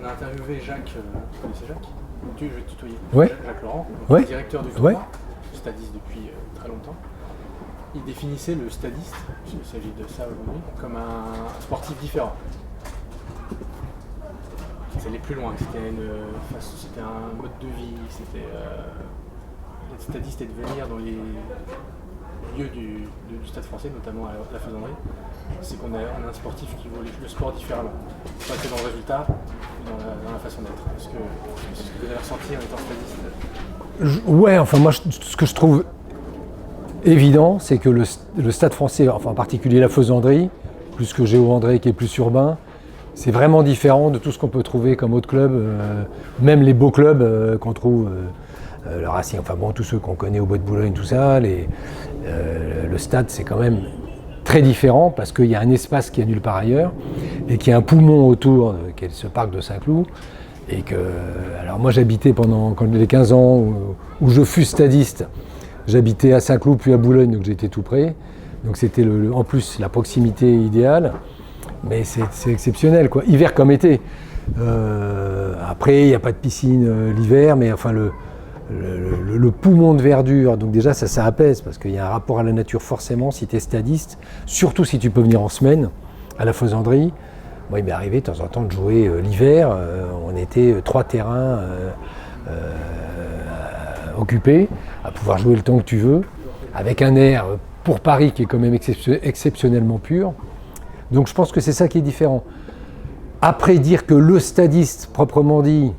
On a interviewé Jacques, vous connaissez Jacques? Je vais te tutoyer. Ouais. Jacques Laurent, Ouais. directeur du tournoi, Ouais. stadiste depuis très longtemps. Il définissait le stadiste, il s'agit de ça aujourd'hui, comme un sportif différent. C'est aller plus loin, c'était un mode de vie, c'était être stadiste et de venir dans les lieux du Stade Français, notamment à la Faisanderie. C'est qu'on a un sportif qui voit le sport différemment. Pas que dans le résultat, mais dans la façon d'être. Est-ce que vous avez ressenti en étant stadiste? Ouais, enfin moi, ce que je trouve évident, c'est que le Stade Français, enfin en particulier la Faisanderie, plus que Géo André qui est plus urbain, c'est vraiment différent de tout ce qu'on peut trouver comme autres clubs, même les beaux clubs qu'on trouve, le Racing, enfin bon, tous ceux qu'on connaît au Bois de Boulogne, tout ça, le stade c'est quand même très différent parce qu'il y a un espace qui est nulle part ailleurs et qu'il y a un poumon autour, qui est ce parc de Saint-Cloud. Et que, alors moi j'habitais pendant les 15 ans où je fus stadiste, j'habitais à Saint-Cloud puis à Boulogne, donc j'étais tout près. Donc c'était en plus la proximité idéale. Mais c'est exceptionnel, quoi. Hiver comme été. Après, il n'y a pas de piscine l'hiver, mais enfin le poumon de verdure, donc déjà ça apaise, parce qu'il y a un rapport à la nature forcément si tu es stadiste, surtout si tu peux venir en semaine à la Faisanderie. Moi, il m'est arrivé de temps en temps de jouer l'hiver. On était 3 terrains occupés, à pouvoir jouer le temps que tu veux, avec un air pour Paris qui est quand même exceptionnellement pur. Donc je pense que c'est ça qui est différent. Après, dire que le stadiste, proprement dit,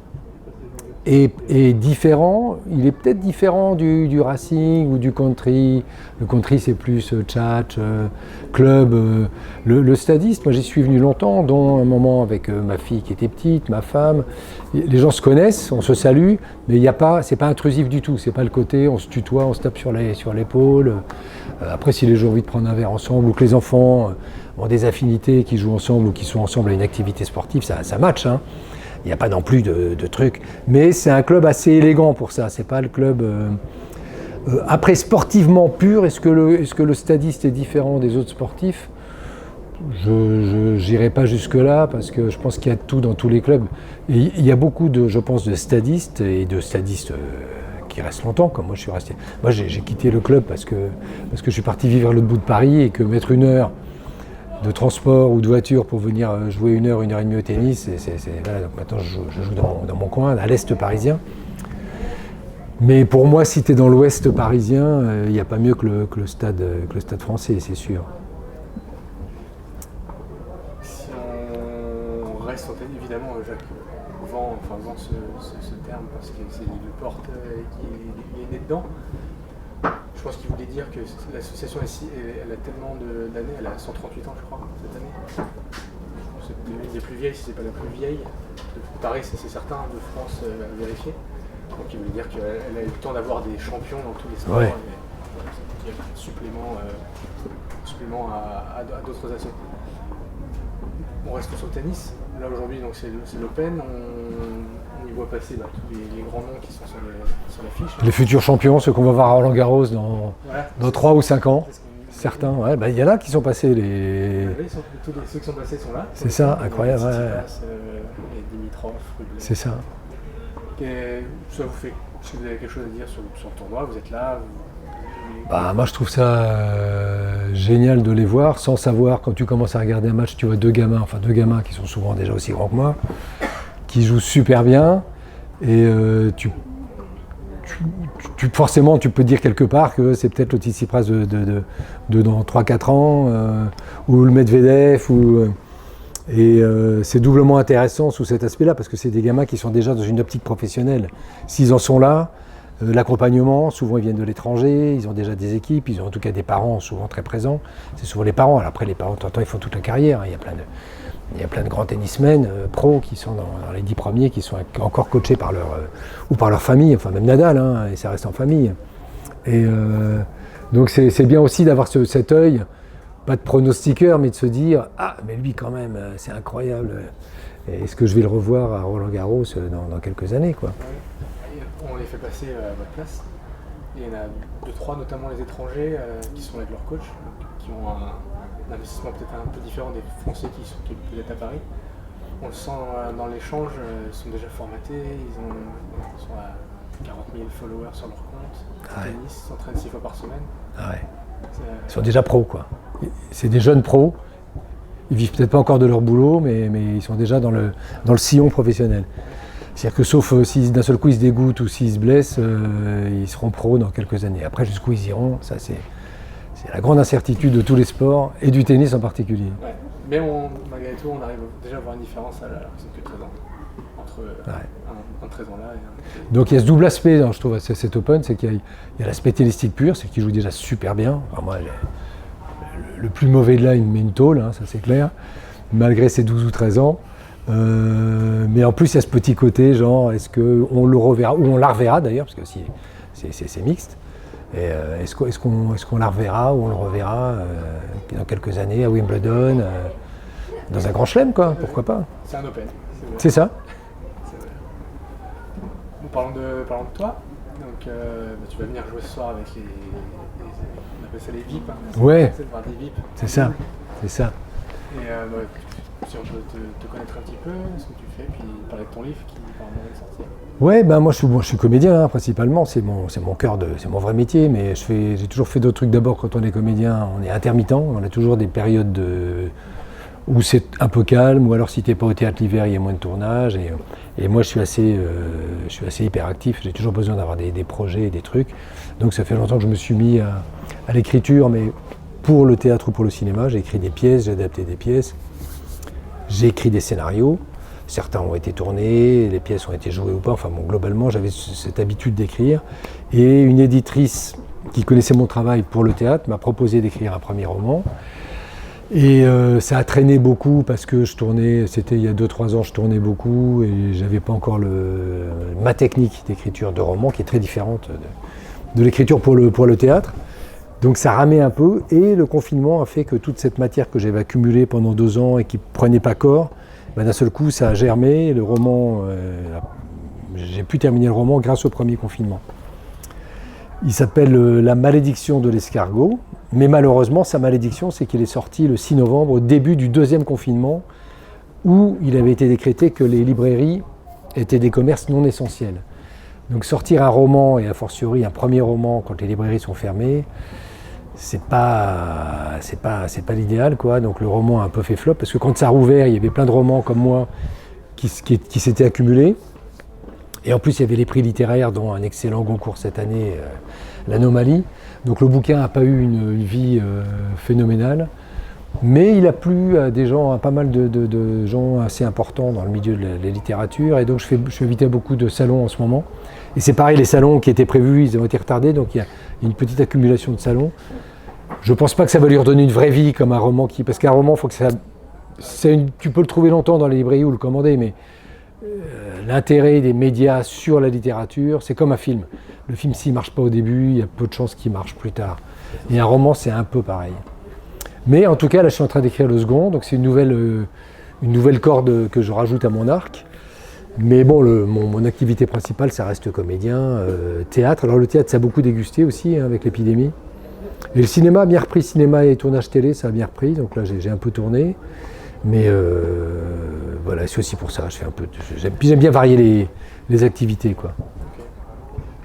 est différent, il est peut-être différent du Racing ou du country. Le country, c'est plus tchatch, club. Le stadiste, moi j'y suis venu longtemps, dont un moment avec ma fille qui était petite, ma femme. Les gens se connaissent, on se salue, mais c'est pas intrusif du tout. C'est pas le côté, on se tutoie, on se tape sur l'épaule. Après, si les gens ont envie de prendre un verre ensemble ou que les enfants ont des affinités, qui jouent ensemble ou qui sont ensemble à une activité sportive, ça match, hein. Il n'y a pas non plus de trucs. Mais c'est un club assez élégant pour ça. C'est pas le club... après, sportivement pur, est-ce que le stadiste est différent des autres sportifs? Je n'irai pas jusque-là, parce que je pense qu'il y a de tout dans tous les clubs. Et il y a beaucoup, je pense, de stadistes, et de stadistes qui restent longtemps, comme moi je suis resté. Moi, j'ai quitté le club parce que je suis parti vivre à l'autre bout de Paris, et que mettre 1 heure de transport ou de voiture pour venir jouer 1 heure, 1 heure et demie au tennis. Voilà, donc maintenant je joue dans mon coin, à l'est parisien. Mais pour moi, si tu es dans l'ouest parisien, il n'y a pas mieux que le stade français, c'est sûr. Si on reste en tennis, évidemment, Jacques vend ce terme parce que c'est le porte qui est né dedans. Je pense qu'il voulait dire que l'association elle a tellement d'années, elle a 138 ans je crois cette année. C'est l'une des plus vieilles, si c'est pas la plus vieille. Paris, c'est certain, de France à vérifier. Donc il voulait dire qu'elle a eu le temps d'avoir des champions dans tous les sports. Ouais. Mais voilà, c'est un supplément à d'autres assos. On reste sur le tennis. Là aujourd'hui donc c'est l'Open. On y voit passer tous les grands noms qui sont sur l'affiche. Les futurs champions, ceux qu'on va voir à Roland-Garros dans 3 ou 5 ans. Certains, ouais, il y en a qui sont passés. Ceux qui sont passés sont là. C'est ça, incroyable. Ouais. Et Dimitrov, Rublev. C'est ça. Ça vous fait, si vous avez quelque chose à dire sur le tournoi, vous êtes là. Moi je trouve ça génial de les voir, sans savoir, quand tu commences à regarder un match, tu vois deux gamins qui sont souvent déjà aussi grands que moi, qui jouent super bien, et forcément tu peux dire quelque part que c'est peut-être le Tsitsipas de dans 3-4 ans, ou le Medvedev, et c'est doublement intéressant sous cet aspect-là, parce que c'est des gamins qui sont déjà dans une optique professionnelle. S'ils en sont là, l'accompagnement, souvent ils viennent de l'étranger, ils ont déjà des équipes, ils ont en tout cas des parents souvent très présents. C'est souvent les parents. Alors après, les parents, de temps en temps, ils font toute la carrière, hein. Il y a plein de grands tennismen pros qui sont dans les 10 premiers, qui sont encore coachés par leur famille, enfin même Nadal, hein, et ça reste en famille. Et donc c'est bien aussi d'avoir cet œil, pas de pronostiqueur, mais de se dire « Ah, mais lui quand même, c'est incroyable. Est-ce que je vais le revoir à Roland-Garros dans quelques années, quoi ?» On les fait passer à votre place. Il y en a 2-3, notamment les étrangers, qui sont avec leur coach, qui ont un investissement peut-être un peu différent des Français qui sont peut-être à Paris. on le sent dans l'échange, ils sont déjà formatés, ils sont à 40 000 followers sur leur compte, Ouais. tennis, ils s'entraînent 6 fois par semaine. Ah ouais. C'est, Ils sont déjà pros, quoi. C'est des jeunes pros. Ils vivent peut-être pas encore de leur boulot, mais ils sont déjà dans le sillon professionnel. C'est-à-dire que sauf si d'un seul coup ils se dégoûtent ou s'ils se blessent, ils seront pros dans quelques années. Après, jusqu'où ils iront, ça c'est la grande incertitude de tous les sports, et du tennis en particulier. ouais. Mais malgré tout, on arrive déjà à voir une différence alors que c'est que 13 ans. Entre un 13 ans là et un... Donc il y a ce double aspect, je trouve, à cet Open, c'est qu'il y a l'aspect tennistique pur, c'est qu'il joue déjà super bien. Enfin, moi, le plus mauvais de là, il me met une tôle, hein, ça c'est clair, malgré ses 12 ou 13 ans. Mais en plus, il y a ce petit côté, genre, est-ce qu'on le reverra, ou on la reverra d'ailleurs, parce que aussi, c'est mixte. Et est-ce qu'on la reverra ou on le reverra dans quelques années à Wimbledon, dans un grand chelem, quoi, pourquoi pas. C'est un Open. C'est ça. C'est vrai. Bon, parlons de toi. Donc, tu vas venir jouer ce soir avec on appelle ça les VIP. Hein. Ouais. C'est le bar des VIP. C'est ça, c'est ça. Et si on peut te connaître un petit peu, ce que tu fais, puis parler de ton livre qui apparemment est sorti. Ouais, ben moi je suis comédien hein, principalement, c'est mon cœur c'est mon vrai métier, mais j'ai toujours fait d'autres trucs. D'abord, quand on est comédien, on est intermittent, on a toujours des périodes où c'est un peu calme, ou alors si t'es pas au théâtre l'hiver, il y a moins de tournage. Et moi je suis assez hyperactif, j'ai toujours besoin d'avoir des projets et des trucs. Donc ça fait longtemps que je me suis mis à l'écriture, mais pour le théâtre ou pour le cinéma. J'ai écrit des pièces, j'ai adapté des pièces, j'ai écrit des scénarios. Certains ont été tournés, les pièces ont été jouées ou pas. Enfin bon, globalement, j'avais cette habitude d'écrire. Et une éditrice qui connaissait mon travail pour le théâtre m'a proposé d'écrire un premier roman. Et ça a traîné beaucoup parce que je tournais, c'était il y a 2-3 ans, je tournais beaucoup et j'avais pas encore ma technique d'écriture de roman qui est très différente de l'écriture pour le théâtre. Donc ça ramait un peu et le confinement a fait que toute cette matière que j'avais accumulée pendant 2 ans et qui prenait pas corps, ben d'un seul coup ça a germé et le roman, j'ai pu terminer le roman grâce au premier confinement. Il s'appelle La malédiction de l'escargot, mais malheureusement sa malédiction c'est qu'il est sorti le 6 novembre au début du 2e confinement où il avait été décrété que les librairies étaient des commerces non essentiels. Donc sortir un roman et a fortiori un premier roman quand les librairies sont fermées, c'est pas l'idéal quoi. Donc le roman a un peu fait flop parce que quand ça a rouvert, il y avait plein de romans comme moi qui s'étaient accumulés. Et en plus, il y avait les prix littéraires, dont un excellent Goncourt cette année, l'Anomalie. Donc le bouquin n'a pas eu une vie phénoménale. Mais il a plu à des gens, à pas mal de gens assez importants dans le milieu de la littérature. Et donc je suis invité à beaucoup de salons en ce moment. Et c'est pareil, les salons qui étaient prévus, ils ont été retardés. Donc il y a une petite accumulation de salons. Je ne pense pas que ça va lui redonner une vraie vie comme un roman parce qu'un roman, faut que tu peux le trouver longtemps dans les librairies ou le commander, mais l'intérêt des médias sur la littérature, c'est comme un film. Le film, s'il ne marche pas au début, il y a peu de chances qu'il marche plus tard. Et un roman, c'est un peu pareil. Mais en tout cas, là, je suis en train d'écrire le second, donc c'est une nouvelle corde que je rajoute à mon arc. Mais bon, mon activité principale, ça reste comédien, théâtre. Alors le théâtre, ça a beaucoup dégusté aussi hein, avec l'épidémie. Et le cinéma a bien repris, cinéma et tournage télé, ça a bien repris. Donc là, j'ai un peu tourné. Mais voilà, c'est aussi pour ça, je fais un peu. J'aime bien varier les activités, quoi.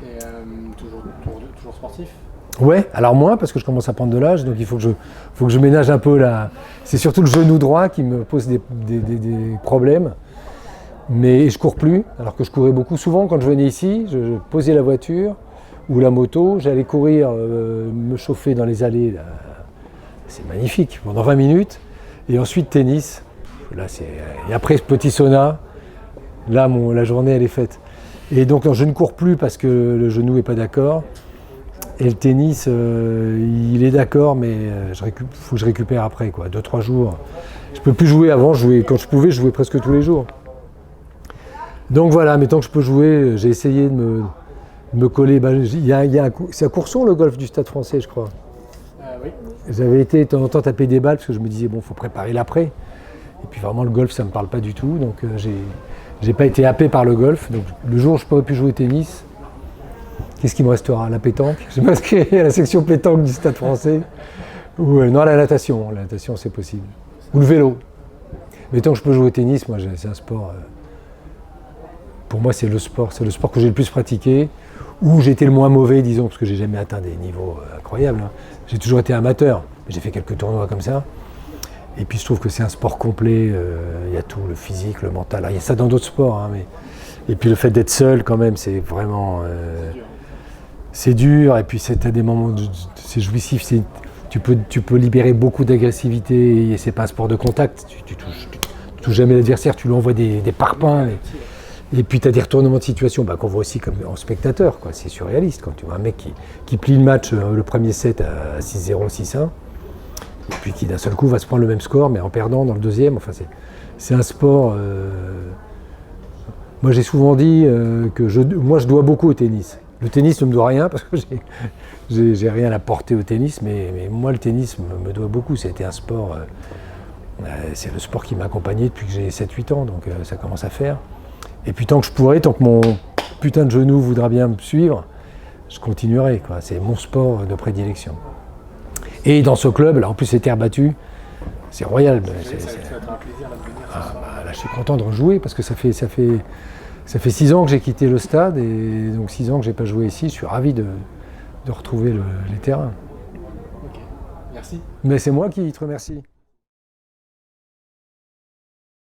Okay. Et toujours sportif? Ouais, alors moins parce que je commence à prendre de l'âge, donc il faut que je ménage un peu là. C'est surtout le genou droit qui me pose des problèmes. Mais je cours plus, alors que je courais beaucoup. Souvent, quand je venais ici, je posais la voiture ou la moto, j'allais courir, me chauffer dans les allées. Là. C'est magnifique, pendant 20 minutes. Et ensuite, tennis. Là, et après, ce petit sauna. Là, la journée, elle est faite. Et donc, non, je ne cours plus parce que le genou n'est pas d'accord. Et le tennis, il est d'accord, mais faut que je récupère après, quoi. 2-3 jours. Je ne peux plus jouer. Avant, quand je pouvais, je jouais presque tous les jours. Donc voilà, mais tant que je peux jouer, j'ai essayé de me coller. C'est à Courson, le golf du Stade Français, je crois. Oui. J'avais été de temps en temps taper des balles parce que je me disais, bon, il faut préparer l'après. Et puis vraiment, le golf, ça ne me parle pas du tout. Donc j'ai pas été happé par le golf. Donc le jour où je pourrais plus jouer au tennis, qu'est-ce qui me restera? La pétanque. Je vais m'inscrire à la section pétanque du Stade Français. Ou non, la natation. La natation, c'est possible. Ou le vélo. Mais tant que je peux jouer au tennis, moi, c'est un sport. Pour moi, c'est le sport que j'ai le plus pratiqué, où j'ai été le moins mauvais, disons, parce que j'ai jamais atteint des niveaux incroyables. Hein. J'ai toujours été amateur, mais j'ai fait quelques tournois comme ça. Et puis je trouve que c'est un sport complet. Il y a tout, le physique, le mental. Alors, il y a ça dans d'autres sports, hein, mais et puis le fait d'être seul, quand même, c'est vraiment. C'est dur. Et puis c'est à des moments, c'est jouissif. Tu peux libérer beaucoup d'agressivité. Et c'est pas un sport de contact. Tu touches jamais l'adversaire. Tu lui envoies des parpaings. Et puis tu as des retournements de situation qu'on voit aussi comme en spectateur, quoi. C'est surréaliste quand tu vois un mec qui plie le match, le premier set à 6-0, 6-1, et puis qui d'un seul coup va se prendre le même score, mais en perdant dans le deuxième. Enfin, c'est un sport. Moi j'ai souvent dit que moi je dois beaucoup au tennis. Le tennis ne me doit rien parce que j'ai rien à porter au tennis, mais moi le tennis me doit beaucoup. Ça a été un sport. C'est le sport qui m'a accompagné depuis que j'ai 7-8 ans, donc ça commence à faire. Et puis tant que je pourrai, tant que mon putain de genou voudra bien me suivre, je continuerai, quoi. C'est mon sport de prédilection. Et dans ce club, là en plus c'est terre battue, c'est royal. Ça va être un plaisir là, de venir. Là je suis content de rejouer parce que ça fait 6 ans que j'ai quitté le stade et donc 6 ans que j'ai pas joué ici. Je suis ravi de retrouver les terrains. Ok, merci. Mais c'est moi qui te remercie.